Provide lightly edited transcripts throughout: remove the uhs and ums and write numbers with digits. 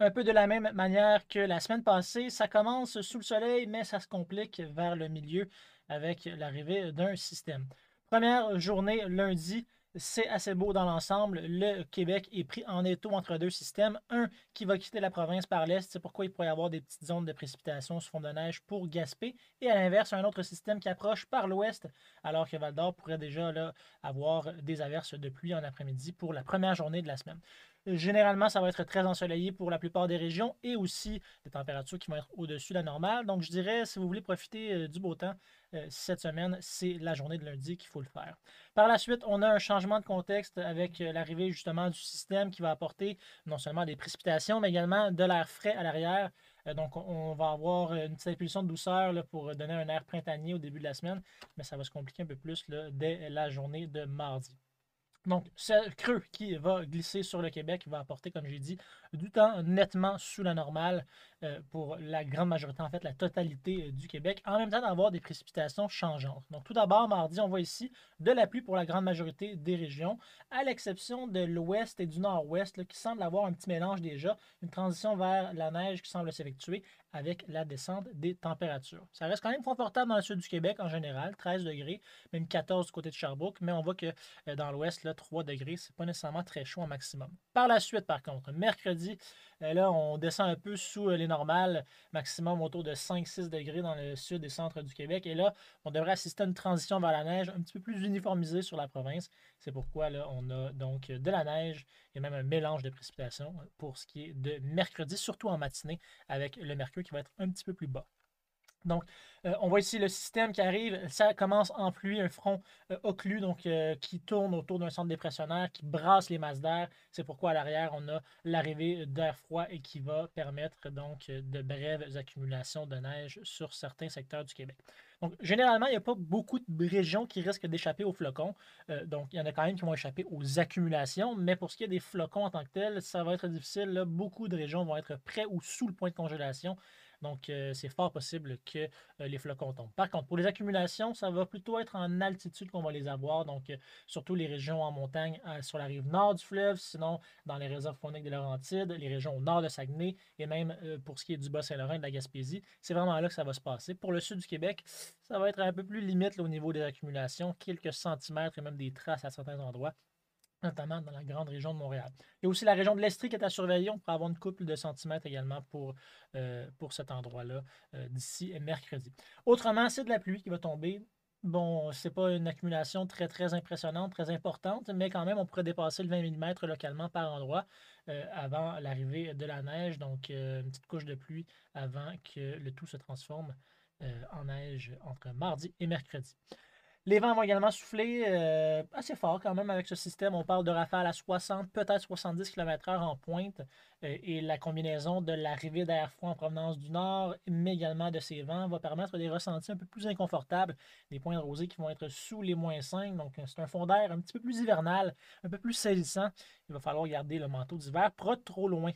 Un peu de la même manière que la semaine passée, ça commence sous le soleil, mais ça se complique vers le milieu avec l'arrivée d'un système. Première journée lundi, c'est assez beau dans l'ensemble. Le Québec est pris en étau entre deux systèmes. Un qui va quitter la province par l'est, c'est pourquoi il pourrait y avoir des petites zones de précipitation sous fond de neige pour Gaspé. Et à l'inverse, un autre système qui approche par l'ouest, alors que Val-d'Or pourrait déjà là, avoir des averses de pluie en après-midi pour la première journée de la semaine. Généralement, ça va être très ensoleillé pour la plupart des régions et aussi des températures qui vont être au-dessus de la normale. Donc, je dirais, si vous voulez profiter du beau temps cette semaine, c'est la journée de lundi qu'il faut le faire. Par la suite, on a un changement de contexte avec l'arrivée justement du système qui va apporter non seulement des précipitations, mais également de l'air frais à l'arrière. Donc, on va avoir une petite impulsion de douceur là, pour donner un air printanier au début de la semaine, mais ça va se compliquer un peu plus là, dès la journée de mardi. Donc, ce creux qui va glisser sur le Québec va apporter, comme j'ai dit, du temps nettement sous la normale pour la grande majorité, en fait, la totalité du Québec, en même temps d'avoir des précipitations changeantes. Donc, tout d'abord, mardi, on voit ici de la pluie pour la grande majorité des régions, à l'exception de l'ouest et du nord-ouest, là, qui semble avoir un petit mélange déjà, une transition vers la neige qui semble s'effectuer avec la descente des températures. Ça reste quand même confortable dans le sud du Québec en général, 13 degrés, même 14 du côté de Sherbrooke, mais on voit que dans l'ouest, là, 3 degrés, c'est pas nécessairement très chaud au maximum. Par la suite, par contre, mercredi, là, on descend un peu sous les normales, maximum autour de 5-6 degrés dans le sud et centre du Québec. Et là, on devrait assister à une transition vers la neige un petit peu plus uniformisée sur la province. C'est pourquoi là, on a donc de la neige et même un mélange de précipitations pour ce qui est de mercredi, surtout en matinée, avec le mercure qui va être un petit peu plus bas. Donc, on voit ici le système qui arrive. Ça commence en pluie, un front occlus, donc qui tourne autour d'un centre dépressionnaire, qui brasse les masses d'air. C'est pourquoi à l'arrière, on a l'arrivée d'air froid et qui va permettre donc de brèves accumulations de neige sur certains secteurs du Québec. Donc, généralement, il n'y a pas beaucoup de régions qui risquent d'échapper aux flocons. Donc, il y en a quand même qui vont échapper aux accumulations, mais pour ce qui est des flocons en tant que tels, ça va être difficile. Là. Beaucoup de régions vont être près ou sous le point de congélation. Donc, c'est fort possible que les flocons tombent. Par contre, pour les accumulations, ça va plutôt être en altitude qu'on va les avoir. Donc, surtout les régions en montagne sur la rive nord du fleuve, sinon dans les réserves fauniques de Laurentides, les régions au nord de Saguenay et même pour ce qui est du Bas-Saint-Laurent et de la Gaspésie. C'est vraiment là que ça va se passer. Pour le sud du Québec, ça va être un peu plus limite là, au niveau des accumulations, quelques centimètres et même des traces à certains endroits, notamment dans la grande région de Montréal. Il y a aussi la région de l'Estrie qui est à surveiller. On pourrait avoir une couple de centimètres également pour cet endroit-là d'ici mercredi. Autrement, c'est de la pluie qui va tomber. Bon, c'est pas une accumulation très, très impressionnante, très importante, mais quand même, on pourrait dépasser le 20 mm localement par endroit avant l'arrivée de la neige. Donc, une petite couche de pluie avant que le tout se transforme en neige entre mardi et mercredi. Les vents vont également souffler assez fort quand même avec ce système. On parle de rafales à 60, peut-être 70 km/h en pointe. Et la combinaison de l'arrivée d'air froid en provenance du nord, mais également de ces vents, va permettre des ressentis un peu plus inconfortables. Des points de rosée qui vont être sous les -5. Donc, c'est un fond d'air un petit peu plus hivernal, un peu plus saisissant. Il va falloir garder le manteau d'hiver pas trop loin.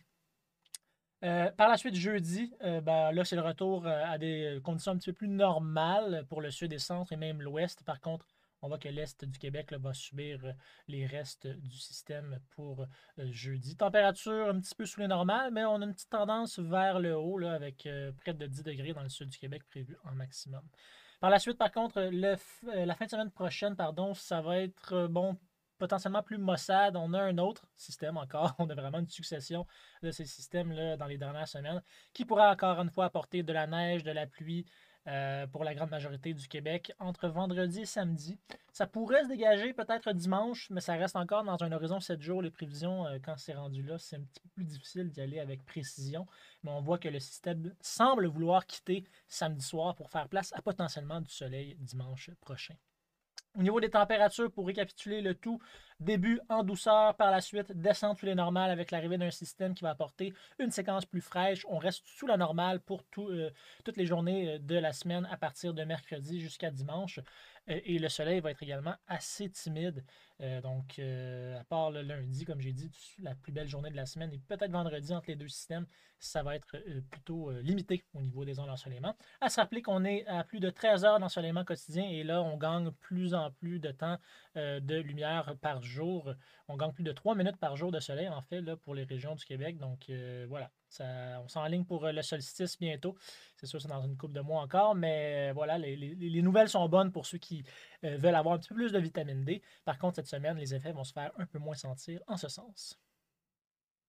Par la suite, jeudi, ben, là, c'est le retour à des conditions un petit peu plus normales pour le sud et centre et même l'ouest. Par contre, on voit que l'est du Québec là, va subir les restes du système pour jeudi. Température un petit peu sous les normales, mais on a une petite tendance vers le haut là, avec près de 10 degrés dans le sud du Québec prévu en maximum. Par la suite, par contre, la fin de semaine prochaine, pardon, ça va être bon, potentiellement plus maussade. On a un autre système encore. On a vraiment une succession de ces systèmes-là dans les dernières semaines qui pourrait encore une fois apporter de la neige, de la pluie pour la grande majorité du Québec entre vendredi et samedi. Ça pourrait se dégager peut-être dimanche, mais ça reste encore dans un horizon 7 jours. Les prévisions, quand c'est rendu là, c'est un petit peu plus difficile d'y aller avec précision. Mais on voit que le système semble vouloir quitter samedi soir pour faire place à potentiellement du soleil dimanche prochain. Au niveau des températures, pour récapituler le tout, début en douceur, par la suite, descente sous les normales avec l'arrivée d'un système qui va apporter une séquence plus fraîche. On reste sous la normale pour toutes les journées de la semaine à partir de mercredi jusqu'à dimanche. Et le soleil va être également assez timide. Donc, à part le lundi, comme j'ai dit, la plus belle journée de la semaine et peut-être vendredi entre les deux systèmes, ça va être plutôt limité au niveau des ondes d'ensoleillement. À se rappeler qu'on est à plus de 13 heures d'ensoleillement quotidien et là, on gagne plus en plus de temps de lumière par jour. On gagne plus de 3 minutes par jour de soleil, en fait, là, pour les régions du Québec. Donc, voilà. On s'enligne pour le solstice bientôt. C'est sûr, c'est dans une couple de mois encore, mais voilà, les nouvelles sont bonnes pour ceux qui veulent avoir un petit peu plus de vitamine D. Par contre, cette semaine, les effets vont se faire un peu moins sentir en ce sens.